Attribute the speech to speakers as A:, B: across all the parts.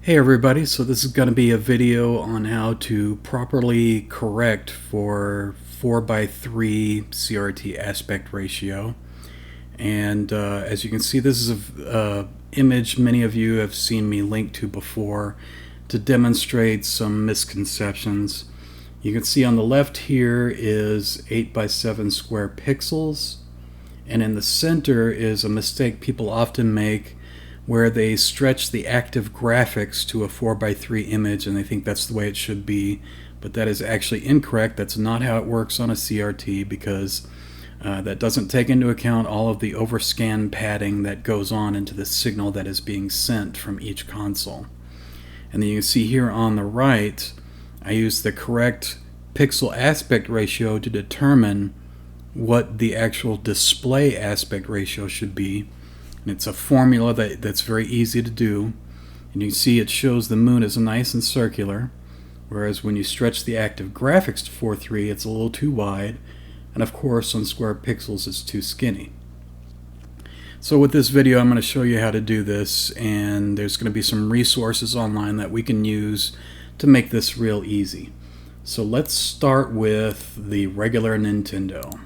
A: Hey everybody, so this is going to be a video on how to properly correct for 4:3 CRT aspect ratio. And as you can see, this is a image many of you have seen me link to before to demonstrate some misconceptions. You can see on the left here is 8:7 square pixels, and in the center is a mistake people often make where they stretch the active graphics to a 4:3 image and they think that's the way it should be, but that is actually incorrect. That's not how it works on a CRT because that doesn't take into account all of the overscan padding that goes on into the signal that is being sent from each console. And then you can see here on the right, I use the correct pixel aspect ratio to determine what the actual display aspect ratio should be. And it's a formula that's very easy to do. And you can see it shows the moon is nice and circular, whereas when you stretch the active graphics to 4:3, it's a little too wide. And of course, on square pixels, it's too skinny. So with this video, I'm going to show you how to do this, and there's going to be some resources online that we can use to make this real easy. So let's start with the regular Nintendo.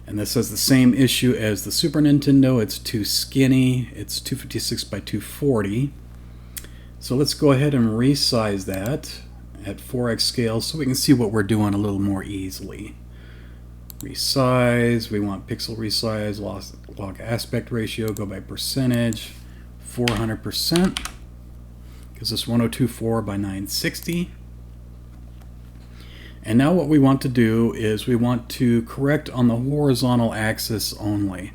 A: And this has the same issue as the Super Nintendo. It's too skinny. It's 256 by 240. So let's go ahead and resize that at 4x scale so we can see what we're doing a little more easily. Resize. We want pixel resize, log aspect ratio, go by percentage, 400%. Gives us 1024 by 960. And now what we want to do is we want to correct on the horizontal axis only.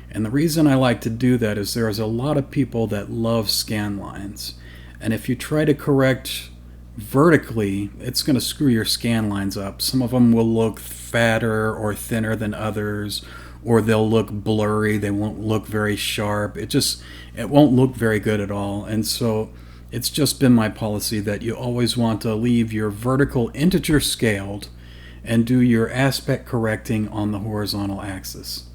A: And the reason I like to do that is there's a lot of people that love scan lines. And if you try to correct vertically, it's going to screw your scan lines up. Some of them will look fatter or thinner than others, or they'll look blurry. They won't look very sharp. It won't look very good at all. And so it's just been my policy that you always want to leave your vertical integer scaled and do your aspect correcting on the horizontal axis.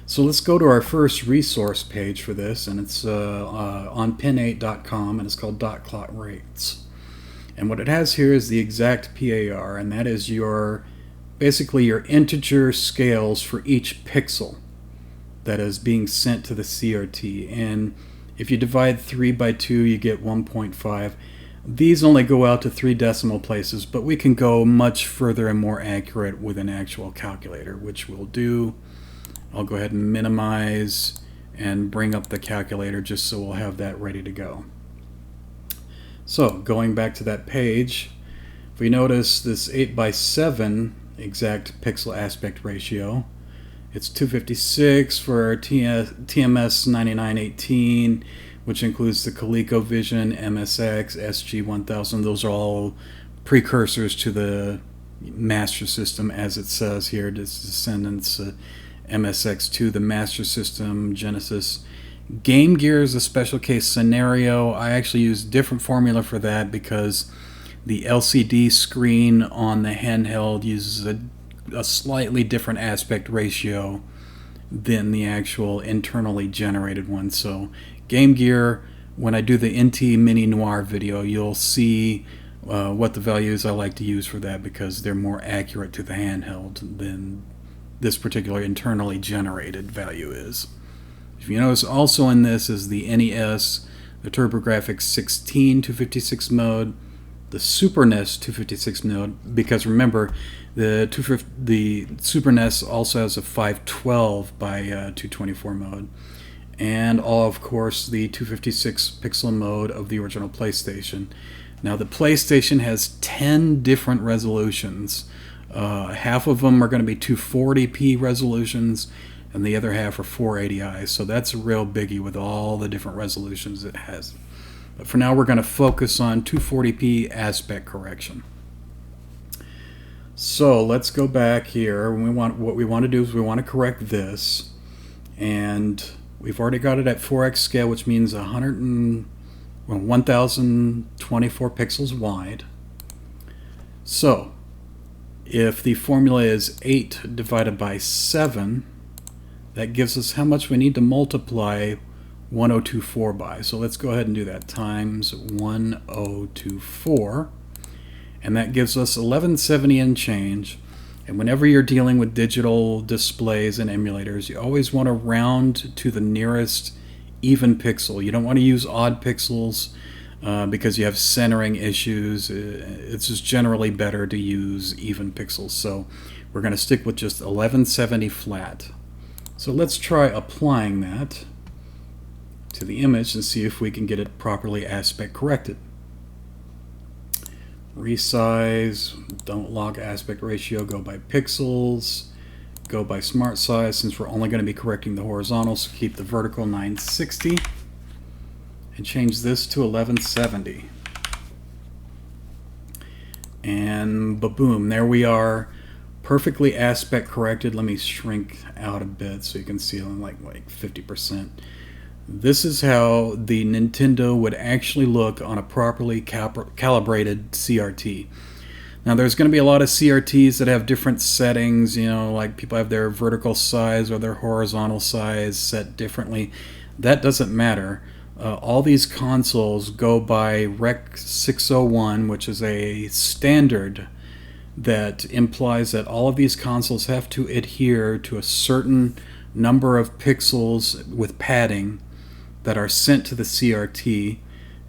A: So let's go to our first resource page for this, and it's on pin8.com, and it's called dot plot rates. And what it has here is the exact PAR, and that is basically your integer scales for each pixel that is being sent to the CRT. And if you divide 3 by 2, you get 1.5. These only go out to 3 decimal places, but we can go much further and more accurate with an actual calculator, which we'll do. I'll go ahead and minimize and bring up the calculator just so we'll have that ready to go. So going back to that page, if we notice this 8:7 exact pixel aspect ratio, it's 256 for TMS 9918, which includes the ColecoVision, MSX, SG1000. Those are all precursors to the Master System, as it says here. Its descendants, MSX2, the Master System, Genesis. Game Gear is a special case scenario. I actually use a different formula for that because the LCD screen on the handheld uses a slightly different aspect ratio than the actual internally generated one. So Game Gear, when I do the NT Mini Noir video, you'll see what the values I like to use for that because they're more accurate to the handheld than this particular internally generated value is. If you notice, also in this is the NES, the TurboGrafx 16 256 mode, the Super NES 256 mode, because remember, the Super NES also has a 512 by 224 mode, and of course the 256 pixel mode of the original PlayStation. Now the PlayStation has 10 different resolutions. Half of them are going to be 240p resolutions, and the other half are 480i. So that's a real biggie with all the different resolutions it has. But for now, we're going to focus on 240p aspect correction. So let's go back here. What we want to do is we want to correct this, and we've already got it at 4x scale, which means 1024 pixels wide. So if the formula is 8 divided by 7, that gives us how much we need to multiply 1024 by. So let's go ahead and do that, times 1024. And that gives us 1170 and change. And whenever you're dealing with digital displays and emulators, you always want to round to the nearest even pixel. You don't want to use odd pixels because you have centering issues. It's just generally better to use even pixels. So we're going to stick with just 1170 flat. So let's try applying that to the image and see if we can get it properly aspect corrected. Resize, don't lock aspect ratio, go by pixels, go by smart size. Since we're only going to be correcting the horizontal, so keep the vertical 960 and change this to 1170. And ba-boom, there we are, perfectly aspect corrected. Let me shrink out a bit so you can see like 50%. This is how the Nintendo would actually look on a properly calibrated CRT. Now there's going to be a lot of CRTs that have different settings, you know, like people have their vertical size or their horizontal size set differently. That doesn't matter. All these consoles go by Rec 601, which is a standard that implies that all of these consoles have to adhere to a certain number of pixels with padding that are sent to the CRT,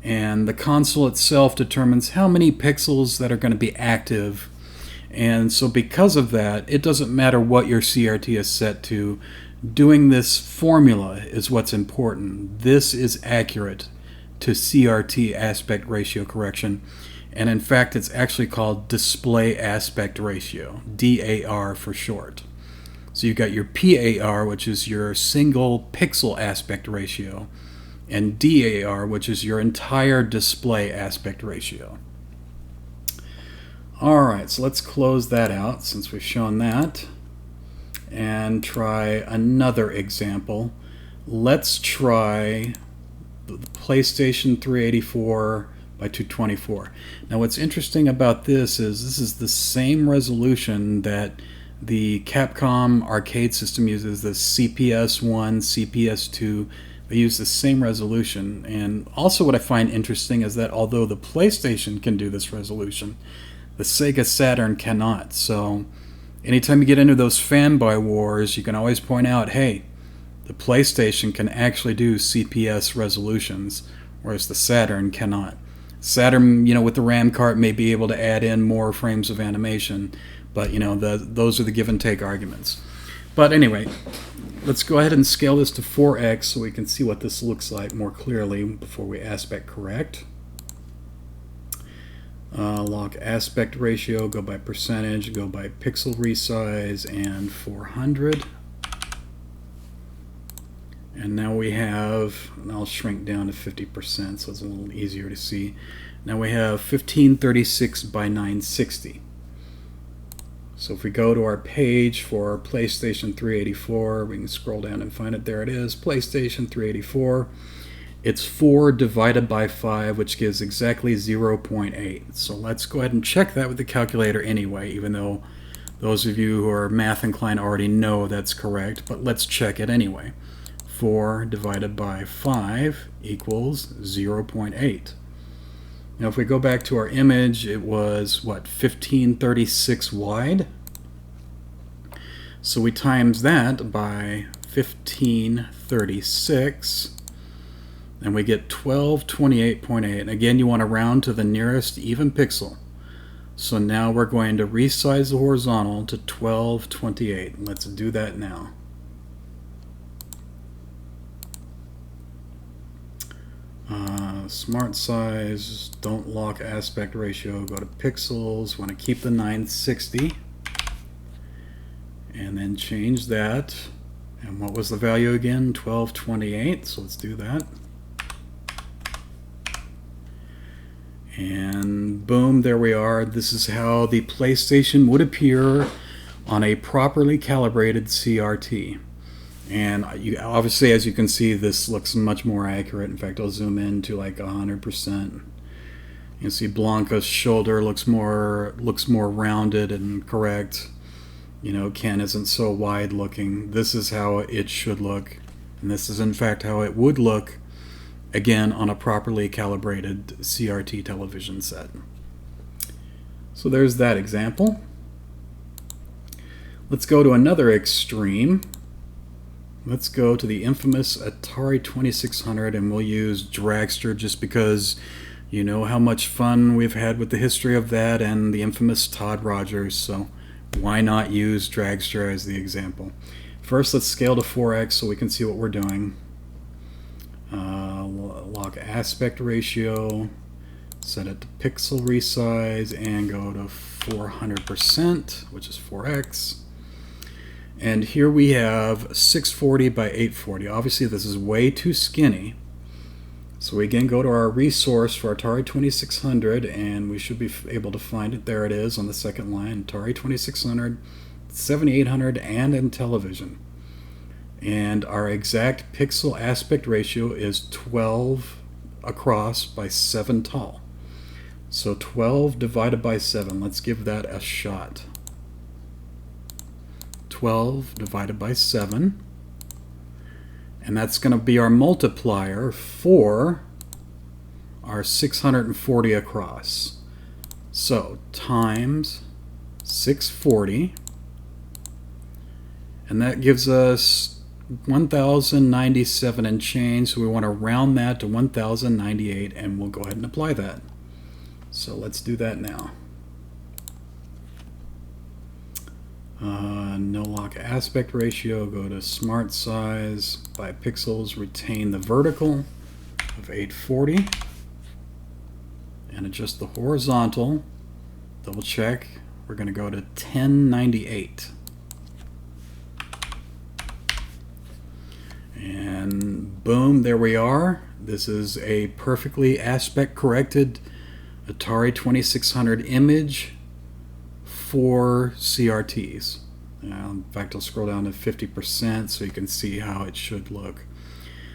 A: and the console itself determines how many pixels that are going to be active. And so because of that, it doesn't matter what your CRT is set to. Doing this formula is what's important. This is accurate to CRT aspect ratio correction, and in fact it's actually called display aspect ratio, DAR for short. So you've got your PAR, which is your single pixel aspect ratio, and DAR, which is your entire display aspect ratio. Alright, so let's close that out since we've shown that, and try another example. Let's try the PlayStation 384 by 224. Now what's interesting about this is the same resolution that the Capcom arcade system uses, the CPS-1, CPS-2. They use the same resolution. And also what I find interesting is that although the PlayStation can do this resolution, the Sega Saturn cannot. So anytime you get into those fanboy wars, you can always point out, hey, the PlayStation can actually do CPS resolutions, whereas the Saturn cannot. Saturn, you know, with the RAM cart may be able to add in more frames of animation, but you know, those are the give and take arguments. But anyway, let's go ahead and scale this to 4x so we can see what this looks like more clearly before we aspect correct. Lock aspect ratio, go by percentage, go by pixel resize, and 400. And now we have, and I'll shrink down to 50% so it's a little easier to see. Now we have 1536 by 960. So if we go to our page for PlayStation 384, we can scroll down and find it. There it is, PlayStation 384. It's 4 divided by 5, which gives exactly 0.8. So let's go ahead and check that with the calculator anyway, even though those of you who are math inclined already know that's correct, but let's check it anyway. 4 divided by 5 equals 0.8. Now if we go back to our image, it was, what, 1536 wide? So we times that by 1536, and we get 1228.8. And again, you want to round to the nearest even pixel. So now we're going to resize the horizontal to 1228. Let's do that now. Smart size, don't lock aspect ratio, go to pixels, want to keep the 960, and then change that. And what was the value again? 1228, so let's do that. And boom, there we are. This is how the PlayStation would appear on a properly calibrated CRT. And obviously, as you can see, this looks much more accurate. In fact, I'll zoom in to like 100%. You can see Blanca's shoulder looks more rounded and correct. You know, Ken isn't so wide looking. This is how it should look. And this is in fact how it would look, again, on a properly calibrated CRT television set. So there's that example. Let's go to another extreme. Let's go to the infamous Atari 2600, and we'll use Dragster just because you know how much fun we've had with the history of that and the infamous Todd Rogers, so why not use Dragster as the example? First, let's scale to 4x so we can see what we're doing. Lock aspect ratio, set it to pixel resize, and go to 400%, which is 4x. And here we have 640 by 840. Obviously, this is way too skinny. So we again go to our resource for Atari 2600, and we should be able to find it. There it is on the second line, Atari 2600, 7800, and in television. And our exact pixel aspect ratio is 12 across by 7 tall. So 12 divided by 7, let's give that a shot. 12 divided by 7. And that's going to be our multiplier for our 640 across. So times 640. And that gives us 1097 and change. So we want to round that to 1098, and we'll go ahead and apply that. So let's do that now. No lock aspect ratio, go to smart size by pixels, retain the vertical of 840, and adjust the horizontal. Double check. We're going to go to 1098. And boom, there we are. This is a perfectly aspect corrected Atari 2600 image for CRTs. In fact, I'll scroll down to 50% so you can see how it should look.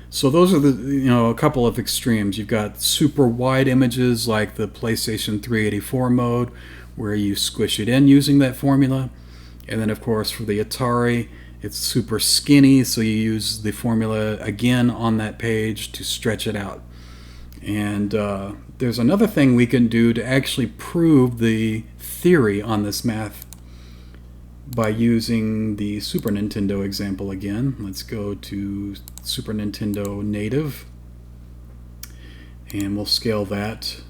A: So those are a couple of extremes. You've got super wide images like the PlayStation 384 mode, where you squish it in using that formula. And then of course for the Atari, it's super skinny, so you use the formula again on that page to stretch it out. And there's another thing we can do to actually prove the theory on this math by using the Super Nintendo example again. Let's go to Super Nintendo native, and we'll scale that.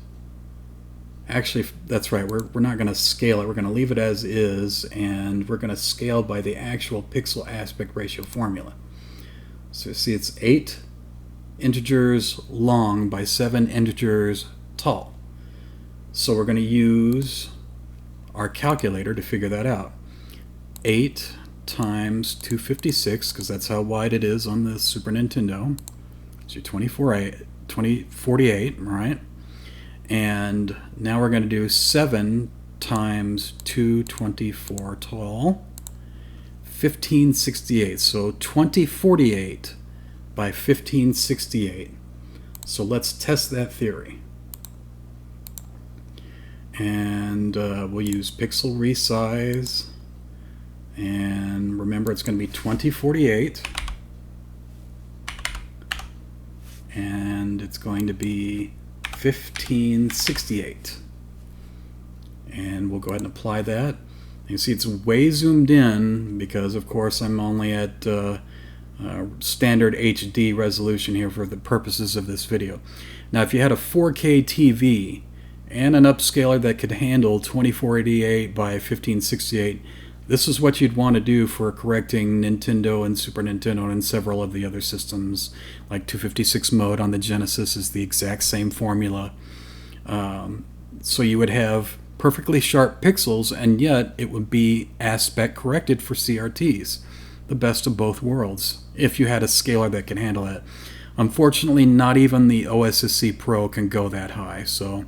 A: Actually, that's right, we're not going to scale it, we're going to leave it as is, and we're going to scale by the actual pixel aspect ratio formula. So you see it's 8 integers long by 7 integers tall. So we're going to use our calculator to figure that out. 8 times 256, because that's how wide it is on the Super Nintendo. So 2048, right? And now we're going to do 7 times 224 tall, 1568. So 2048 by 1568. So let's test that theory. And we'll use pixel resize. And remember, it's going to be 2048. And it's going to be 1568. And we'll go ahead and apply that. You see it's way zoomed in because, of course, I'm only at standard HD resolution here for the purposes of this video. Now, if you had a 4K TV and an upscaler that could handle 2488 by 1568, this is what you'd want to do for correcting Nintendo and Super Nintendo and several of the other systems. Like 256 mode on the Genesis is the exact same formula. So you would have perfectly sharp pixels, and yet it would be aspect corrected for CRTs. The best of both worlds, if you had a scaler that can handle it. Unfortunately, not even the OSSC Pro can go that high, so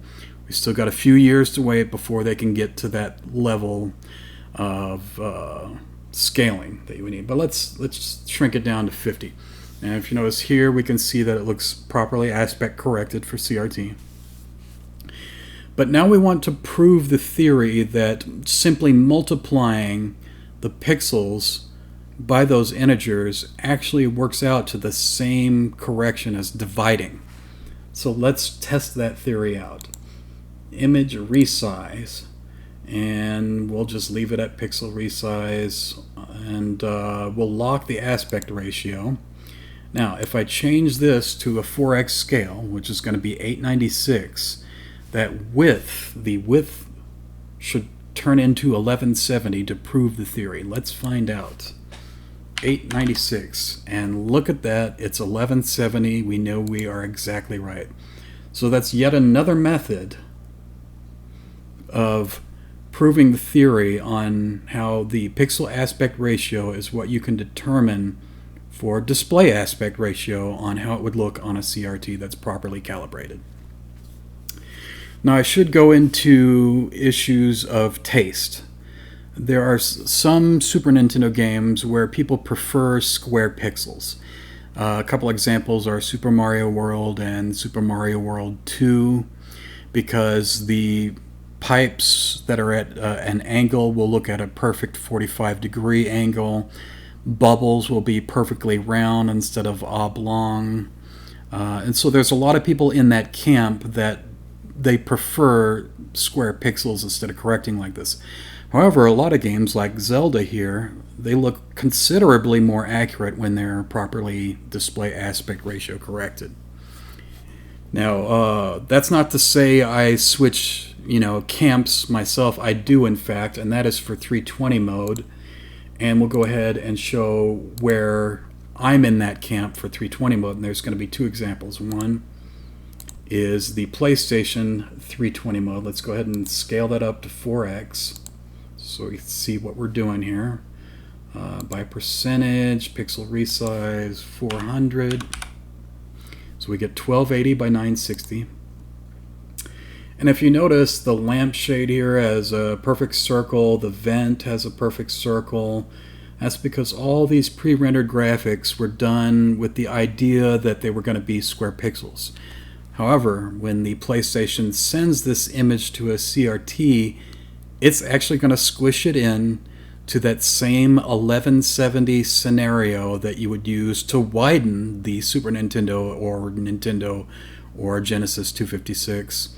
A: we still got a few years to wait before they can get to that level of scaling that you would need. But let's shrink it down to 50. And if you notice here, we can see that it looks properly aspect corrected for CRT. But now we want to prove the theory that simply multiplying the pixels by those integers actually works out to the same correction as dividing. So let's test that theory out. Image resize, and we'll just leave it at pixel resize, and we'll lock the aspect ratio. Now, if I change this to a 4x scale, which is going to be 896, that width, the width should turn into 1170 to prove the theory. Let's find out. 896, and look at that, it's 1170. We know we are exactly right. So that's yet another method of proving the theory on how the pixel aspect ratio is what you can determine for display aspect ratio on how it would look on a CRT that's properly calibrated. Now I should go into issues of taste. There are some Super Nintendo games where people prefer square pixels. A couple examples are Super Mario World and Super Mario World 2, because the pipes that are at an angle will look at a perfect 45-degree angle. Bubbles will be perfectly round instead of oblong. And so there's a lot of people in that camp that they prefer square pixels instead of correcting like this. However, a lot of games like Zelda here, they look considerably more accurate when they're properly display aspect ratio corrected. Now, that's not to say I switch, camps myself. I do, in fact, and that is for 320 mode. And we'll go ahead and show where I'm in that camp for 320 mode. And there's going to be two examples. One is the PlayStation 320 mode. Let's go ahead and scale that up to 4x so we can see what we're doing here. By percentage, pixel resize 400. So we get 1280 by 960. And if you notice, the lampshade here has a perfect circle, the vent has a perfect circle. That's because all these pre-rendered graphics were done with the idea that they were going to be square pixels. However, when the PlayStation sends this image to a CRT, it's actually going to squish it in to that same 1170 scenario that you would use to widen the Super Nintendo or Genesis 256.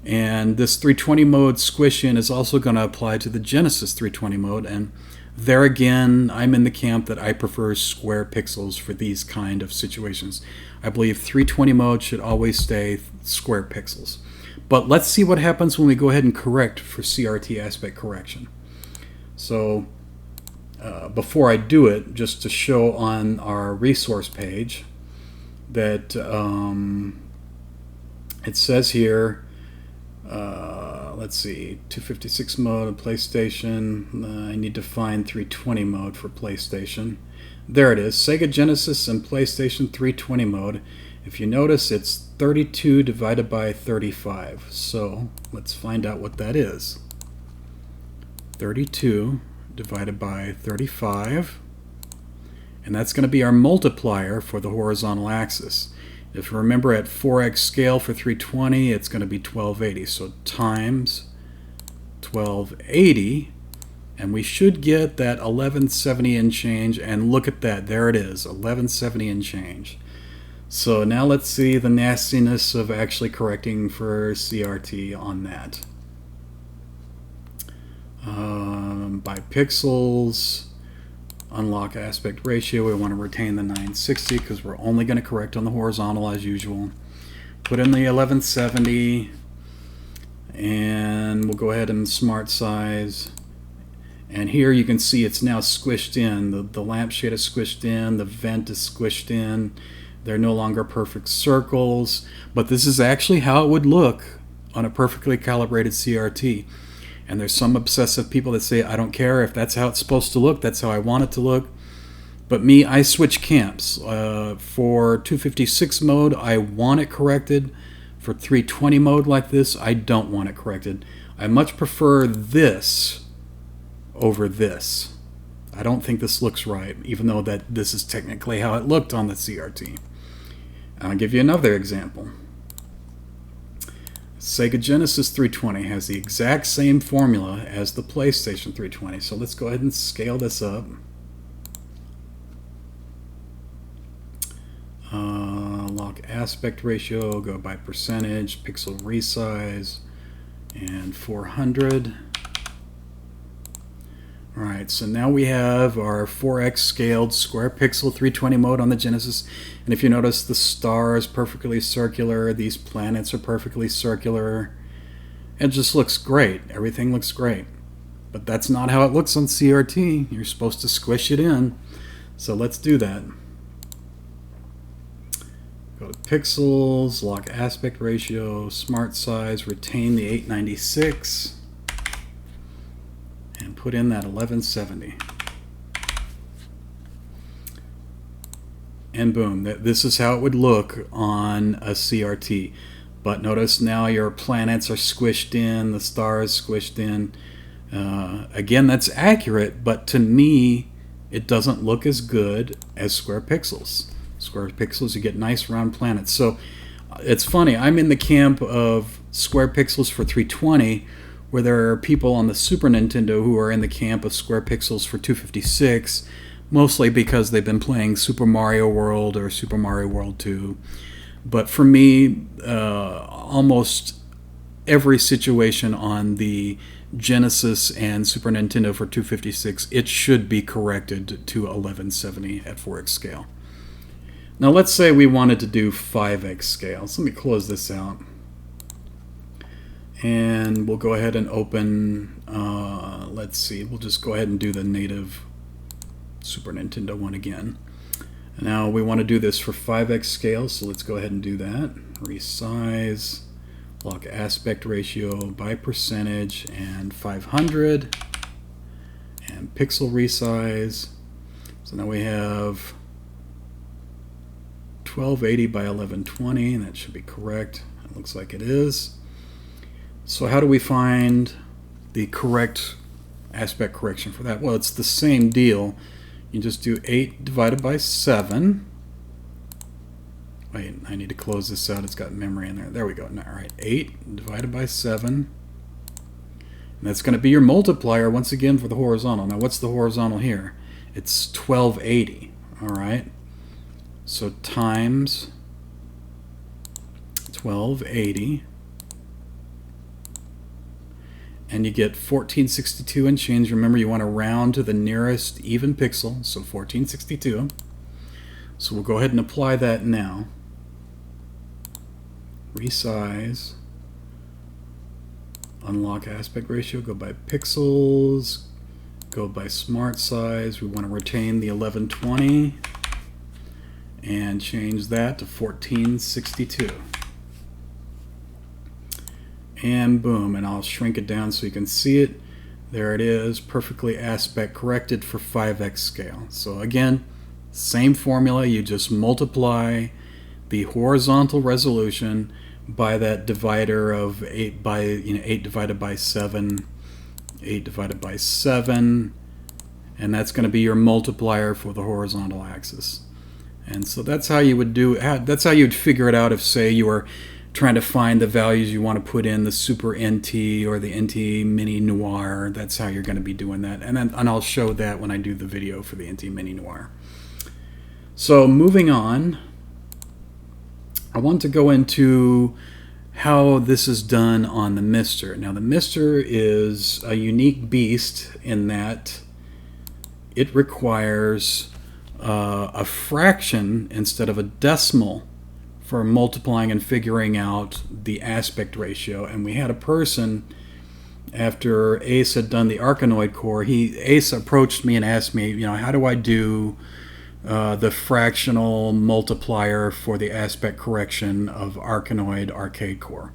A: And this 320 mode squish in is also going to apply to the Genesis 320 mode. And there again, I'm in the camp that I prefer square pixels for these kind of situations. I believe 320 mode should always stay square pixels. But let's see what happens when we go ahead and correct for CRT aspect correction. So before I do it, just to show on our resource page that it says here, let's see, 256 mode of PlayStation. I need to find 320 mode for PlayStation. There it is, Sega Genesis and PlayStation 320 mode. If you notice, it's 32 divided by 35. So let's find out what that is. 32 divided by 35. And that's going to be our multiplier for the horizontal axis. If you remember, at 4x scale for 320, it's going to be 1280. So times 1280, and we should get that 1170 and change. And look at that, there it is, 1170 and change. So now let's see the nastiness of actually correcting for CRT on that. By pixels, unlock aspect ratio. We want to retain the 960 because we're only going to correct on the horizontal as usual. Put in the 1170, and we'll go ahead and smart size. And here you can see it's now squished in. The lampshade is squished in, the vent is squished in. They're no longer perfect circles, but this is actually how it would look on a perfectly calibrated CRT. And there's some obsessive people that say, I don't care if that's how it's supposed to look, that's how I want it to look. But me, I switch camps. For 256 mode, I want it corrected. For 320 mode like this, I don't want it corrected. I much prefer this over this. I don't think this looks right, even though that this is technically how it looked on the CRT. I'll give you another example. Sega Genesis 320 has the exact same formula as the PlayStation 320. So let's go ahead and scale this up. Unlock aspect ratio, go by percentage, pixel resize, and 400. Alright, so now we have our 4x scaled square pixel 320 mode on the Genesis. And if you notice, the star is perfectly circular, these planets are perfectly circular. It just looks great. Everything looks great. But that's not how it looks on CRT. You're supposed to squish it in. So let's do that. Go to pixels, lock aspect ratio, smart size, retain the 896, and put in that 1170. And boom, this is how it would look on a CRT. But notice now your planets are squished in, the star is squished in. Again, that's accurate, but to me, it doesn't look as good as square pixels. Square pixels, you get nice round planets. So it's funny, I'm in the camp of square pixels for 320, where there are people on the Super Nintendo who are in the camp of square pixels for 256, mostly because they've been playing Super Mario World or Super Mario World 2. But for me, almost every situation on the Genesis and Super Nintendo for 256, it should be corrected to 1170 at 4x scale. Now let's say we wanted to do 5x scale. So let me close this out. And we'll go ahead and open, let's see, we'll just go ahead and do the native Super Nintendo one again. Now we want to do this for 5x scale, so let's go ahead and do that. Resize, lock aspect ratio by percentage, and 500. And pixel resize. So now we have 1280 by 1120, and that should be correct. It looks like it is. So how do we find the correct aspect correction for that? Well, it's the same deal. You just do 8 divided by 7. Wait, I need to close this out. It's got memory in there. There we go. All right, 8 divided by 7. And that's going to be your multiplier once again for the horizontal. Now, what's the horizontal here? It's 1280. All right. So times 1280. And you get 1462 and change. Remember, you want to round to the nearest even pixel, so 1462. So we'll go ahead and apply that now. Resize. Unlock aspect ratio, go by pixels, go by smart size. We want to retain the 1120 and change that to 1462. And boom, and I'll shrink it down so you can see it. There it is, perfectly aspect corrected for 5x scale. So again, same formula, you just multiply the horizontal resolution by that divider of 8 by 8 divided by 7, 8 divided by 7, and that's going to be your multiplier for the horizontal axis. And so that's how you would do, that's how you'd figure it out if, say, you were trying to find the values you want to put in the Super NT or the NT Mini Noir. That's how you're going to be doing that. And I'll show that when I do the video for the NT Mini Noir. So moving on, I want to go into how this is done on the Mister. Now the Mister is a unique beast in that it requires a fraction instead of a decimal for multiplying and figuring out the aspect ratio. And we had a person, after Ace had done the Arkanoid core, Ace approached me and asked me, how do I do the fractional multiplier for the aspect correction of Arkanoid arcade core?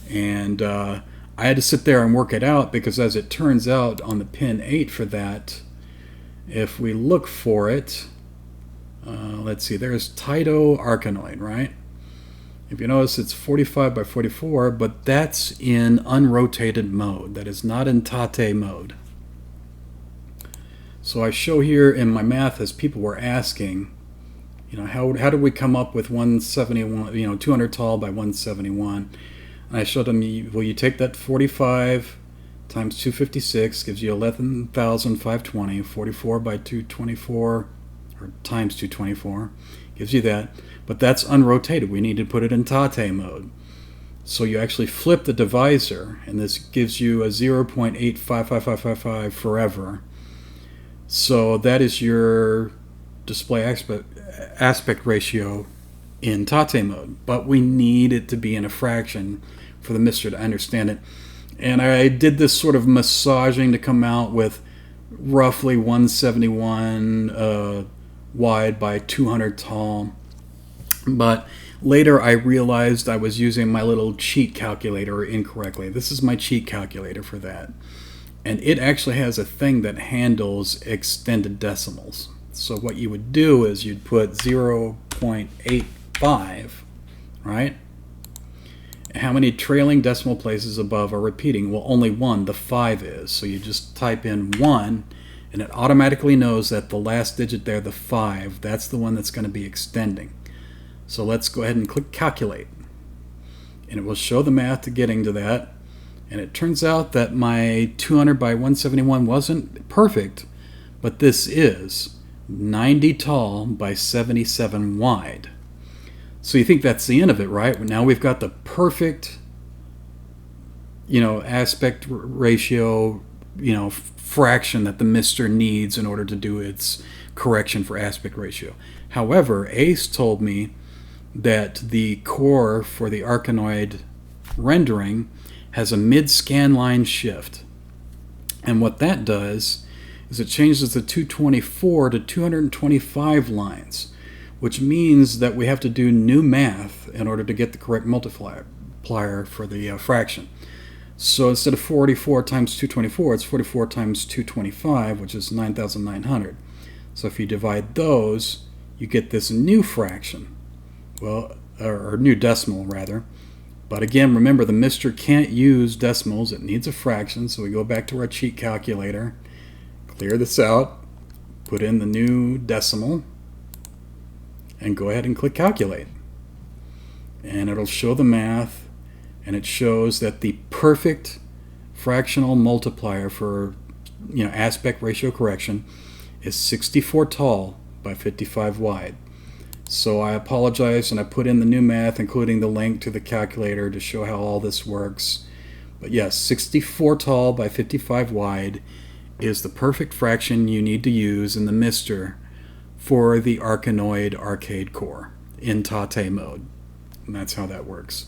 A: And I had to sit there and work it out, because as it turns out on the pin 8 for that, if we look for it, let's see, there's Taito Arkanoid, right? If you notice, it's 45 by 44, but that's in unrotated mode. That is not in Tate mode. So I show here in my math, as people were asking, how do we come up with 171, 200 tall by 171? And I showed them, well, you take that 45 times 256 gives you 11,520. 44 by 224, or times 224, gives you that. But that's unrotated. We need to put it in Tate mode. So you actually flip the divisor, and this gives you a 0.855555 forever. So that is your display aspect ratio in Tate mode. But we need it to be in a fraction for the MiSTer to understand it. And I did this sort of massaging to come out with roughly 171 wide by 200 tall. But later I realized I was using my little cheat calculator incorrectly. This is my cheat calculator for that. And it actually has a thing that handles extended decimals. So what you would do is you'd put 0.85, right? How many trailing decimal places above are repeating? Well, only one, the 5 is. So you just type in 1, and it automatically knows that the last digit there, the 5, that's the one that's going to be extending. So let's go ahead and click calculate. And it will show the math to getting to that. And it turns out that my 200 by 171 wasn't perfect, but this is 90 tall by 77 wide. So you think that's the end of it, right? Now we've got the perfect, aspect ratio, fraction that the MiSTer needs in order to do its correction for aspect ratio. However, Ace told me that the core for the Arkanoid rendering has a mid-scan line shift. And what that does is it changes the 224 to 225 lines, which means that we have to do new math in order to get the correct multiplier for the fraction. So instead of 44 times 224, it's 44 times 225, which is 9,900. So if you divide those, you get this new fraction. Well, or new decimal, rather. But again, remember, the MiSTer can't use decimals. It needs a fraction. So we go back to our cheat calculator, clear this out, put in the new decimal, and go ahead and click calculate. And it'll show the math, and it shows that the perfect fractional multiplier for aspect ratio correction is 64 tall by 55 wide. So I apologize, and I put in the new math, including the link to the calculator to show how all this works. But yes, 64 tall by 55 wide is the perfect fraction you need to use in the MiSTer for the Arkanoid arcade core in Tate mode. And that's how that works.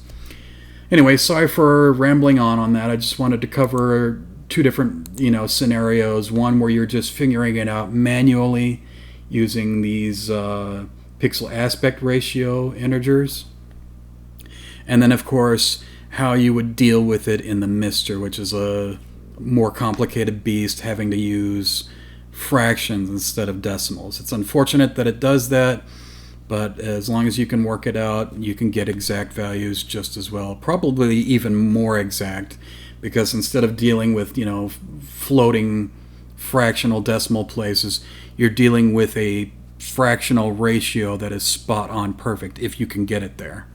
A: Anyway, sorry for rambling on that. I just wanted to cover two different scenarios. One where you're just figuring it out manually using these pixel aspect ratio integers. And then, of course, how you would deal with it in the MiSTer, which is a more complicated beast, having to use fractions instead of decimals. It's unfortunate that it does that, but as long as you can work it out, you can get exact values just as well, probably even more exact, because instead of dealing with floating fractional decimal places, you're dealing with a fractional ratio that is spot on perfect if you can get it there.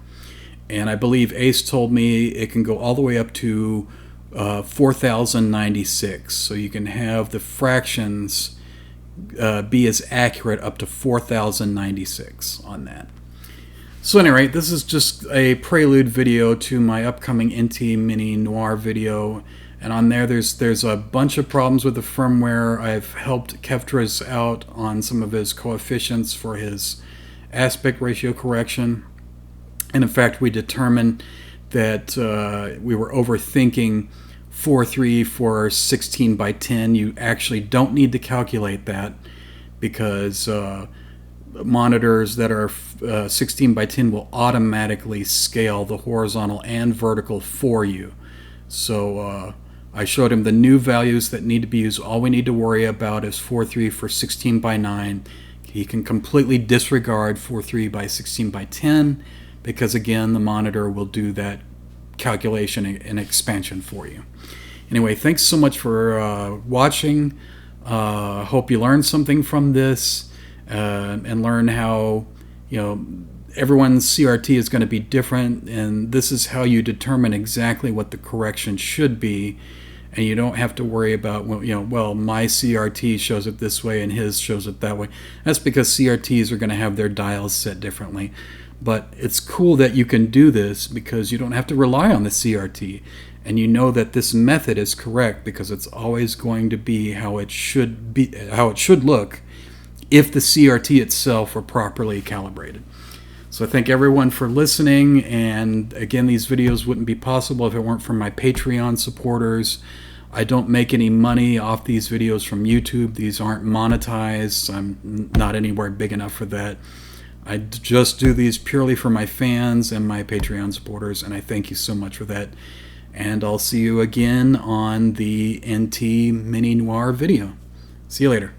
A: And I believe Ace told me it can go all the way up to 4096, so you can have the fractions be as accurate up to 4096 on that. So anyway, this is just a prelude video to my upcoming NT Mini Noir video, and on there's a bunch of problems with the firmware. I've helped Kevtras out on some of his coefficients for his aspect ratio correction, and in fact we determined that we were overthinking 4.3 for 16 by 10. You actually don't need to calculate that, because monitors that are 16 by 10 will automatically scale the horizontal and vertical for you. So I showed him the new values that need to be used. All we need to worry about is 4.3 for 16 by 9. He can completely disregard 4.3 by 16 by 10, because again, the monitor will do that calculation and expansion for you. Anyway, thanks so much for watching. Hope you learned something from this and learn how everyone's CRT is going to be different, and this is how you determine exactly what the correction should be. and you don't have to worry about, well, well, my CRT shows it this way and his shows it that way. That's because CRTs are going to have their dials set differently. But it's cool that you can do this because you don't have to rely on the CRT, and you know that this method is correct because it's always going to be how it should look if the CRT itself were properly calibrated. So I thank everyone for listening, and again, these videos wouldn't be possible if it weren't for my Patreon supporters. I don't make any money off these videos from YouTube. These aren't monetized. I'm not anywhere big enough for that. I just do these purely for my fans and my Patreon supporters, and I thank you so much for that. And I'll see you again on the NT Mini Noir video. See you later.